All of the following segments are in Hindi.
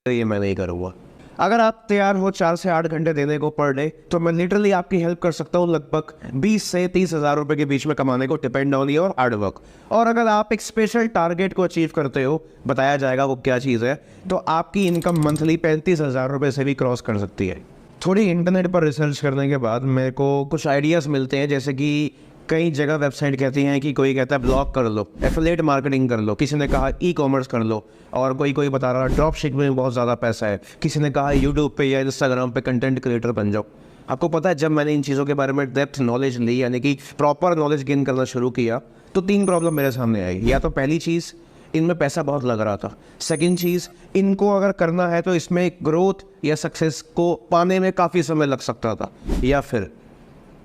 ये मैं नहीं करूँगा। अगर आप तैयार हो 4 से 8 घंटे देने को पर डे, तो मैं लिटरली आपकी हेल्प कर सकता हूँ लगभग 20 से 30 हज़ार रुपये के बीच में कमाने को, depend on your hard work. और अगर आप एक स्पेशल टारगेट को अचीव करते हो, बताया जाएगा वो क्या चीज़ है, तो आपकी इनकम मंथली 35 हज़ार रुपये से भी क्रॉस कर सकती है। थोड़ी इंटरनेट पर रिसर्च करने के बाद मेरे को कुछ आइडियाज़ मिलते हैं, जैसे कि कई जगह वेबसाइट कहती हैं कि कोई कहता है ब्लॉग कर लो, एफिलिएट मार्केटिंग कर लो, किसी ने कहा ई कॉमर्स कर लो, और कोई बता रहा है ड्रॉप शिपिंग में बहुत ज़्यादा पैसा है, किसी ने कहा यूट्यूब पे या इंस्टाग्राम पे कंटेंट क्रिएटर बन जाओ। आपको पता है, जब मैंने इन चीज़ों के बारे में डेप्थ नॉलेज ली, यानी कि प्रॉपर नॉलेज गेन करना शुरू किया, तो 3 प्रॉब्लम मेरे सामने आई। या तो पहली चीज़, इनमें पैसा बहुत लग रहा था। सेकंड चीज़, इनको अगर करना है तो इसमें ग्रोथ या सक्सेस को पाने में काफ़ी समय लग सकता था। या फिर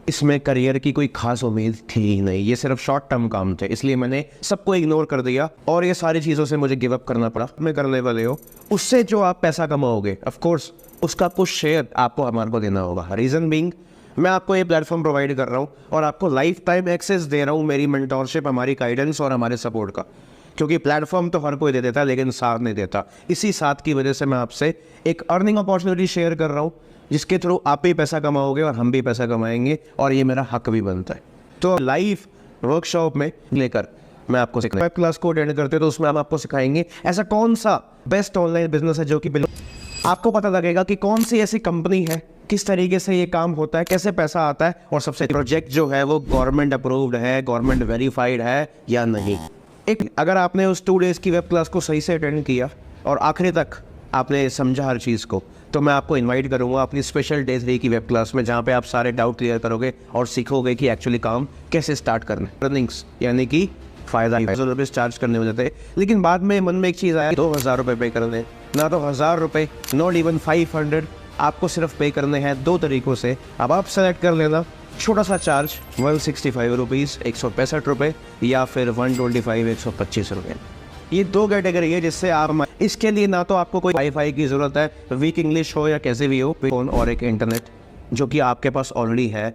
इसमें करियर की कोई खास उम्मीद थी ही नहीं, ये सिर्फ शॉर्ट टर्म काम थे, इसलिए मैंने सबको इग्नोर कर दिया और ये सारी चीज़ों से मुझे गिव अप करना पड़ा। मैं करने वाले हो, उससे जो आप पैसा कमाओगे, ऑफ कोर्स उसका कुछ शेयर आपको हमारे को देना होगा। रीज़न बीइंग, मैं आपको ये प्लेटफॉर्म प्रोवाइड कर रहा हूँ और आपको लाइफ टाइम एक्सेस दे रहा हूँ मेरी मेंटोरशिप, हमारी गाइडेंस और हमारे सपोर्ट का। क्योंकि प्लेटफॉर्म तो हर कोई दे देता है, लेकिन साथ नहीं देता। इसी साथ की वजह से मैं आपसे एक अर्निंग अपॉर्चुनिटी शेयर कर रहा हूँ, जिसके थ्रू आप भी पैसा कमाओगे और हम भी पैसा कमाएंगे, और ये मेरा हक भी बनता है। तो लाइव वर्कशॉप में लेकर मैं आपको सिखाऊंगा। वेब क्लास को अटेंड करते हो तो उसमें हम आपको सिखाएंगे ऐसा कौन सा बेस्ट ऑनलाइन बिजनेस है जो कि आपको पता लगेगा कि कौन सी ऐसी कंपनी है, किस तरीके से ये काम होता है, कैसे पैसा आता है, और सबसे प्रोजेक्ट जो है वो गवर्नमेंट अप्रूव्ड है, गवर्नमेंट वेरीफाइड है या नहीं। एक अगर आपने उस 2 डेज़ की वेब क्लास को सही से अटेंड किया और आखिरी तक आपने समझा हर चीज़ को, तो मैं आपको इनवाइट करूंगा अपनी स्पेशल डे 3 की वेब क्लास में, जहां पे आप सारे डाउट क्लियर करोगे और सीखोगे कि एक्चुअली काम कैसे स्टार्ट करना है। अर्निंग्स यानी कि फ़ायदा रुपये चार्ज करने होते थे, लेकिन बाद में मन में एक चीज़ आया, 2000 रुपये पे करने, ना तो 1000 रुपये, नॉट इवन 500, आपको सिर्फ पे करने हैं 2 तरीक़ों से। अब आप सेलेक्ट कर लेना, छोटा सा चार्ज 165 रुपीज़ 165 रुपये, या फिर 125 125 रुपये। ये 2 कैटेगरी है जिससे आप, इसके लिए ना तो आपको कोई वाईफाई की ज़रूरत है, वीक इंग्लिश हो या कैसे भी हो, फ़ोन और एक इंटरनेट जो कि आपके पास ऑलरेडी है,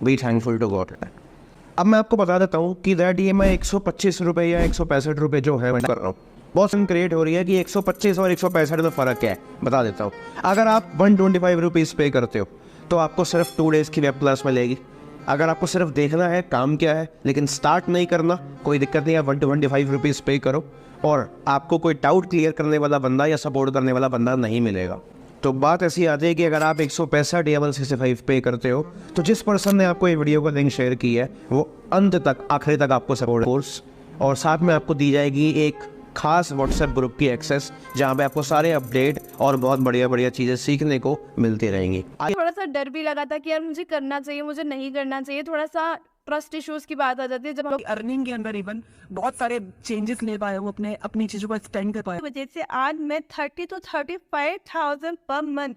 बी थैंकफुल टू गॉड। अब मैं आपको बता देता हूँ कि दैट ये मैं 125 रुपये या 165 रुपये जो है मैं कर रहा हूँ, बहुत क्रिएट हो रही है कि 125 और 165 में फ़र्क क्या है, बता देता हूँ। अगर आप 125 रुपीज़ पे करते हो तो आपको सिर्फ 2 डेज़ की वेब क्लास मिलेगी। अगर आपको सिर्फ देखना है काम क्या है, लेकिन स्टार्ट नहीं करना, कोई दिक्कत नहीं है, 125 रुपीज़ पे करो और आपको कोई डाउट क्लियर करने वाला बंदा या सपोर्ट करने वाला बंदा नहीं मिलेगा। तो बात ऐसी आती है कि अगर आप 165 या 165 पे करते हो, तो जिस पर्सन ने आपको ये वीडियो का लिंक शेयर की है वो अंत तक, आखिरी तक आपको सपोर्ट कोर्स, और साथ में आपको दी जाएगी एक खास व्हाट्सएप ग्रुप की एक्सेस, जहाँ पे आपको सारे अपडेट और बहुत बढ़िया बढ़िया चीज़ें सीखने को मिलती रहेंगी। थोड़ा सा डर भी लगा था कि यार मुझे करना चाहिए, मुझे नहीं करना चाहिए, थोड़ा सा ट्रस्ट इश्यूज की बात आ जाती है जब हम अर्निंग के अंदर इवन बहुत सारे चेंजेस ले पाए हो, अपनी चीजों को एक्सटेंड कर पाए। वजह से आज मैं 30 to 35,000 पर मंथ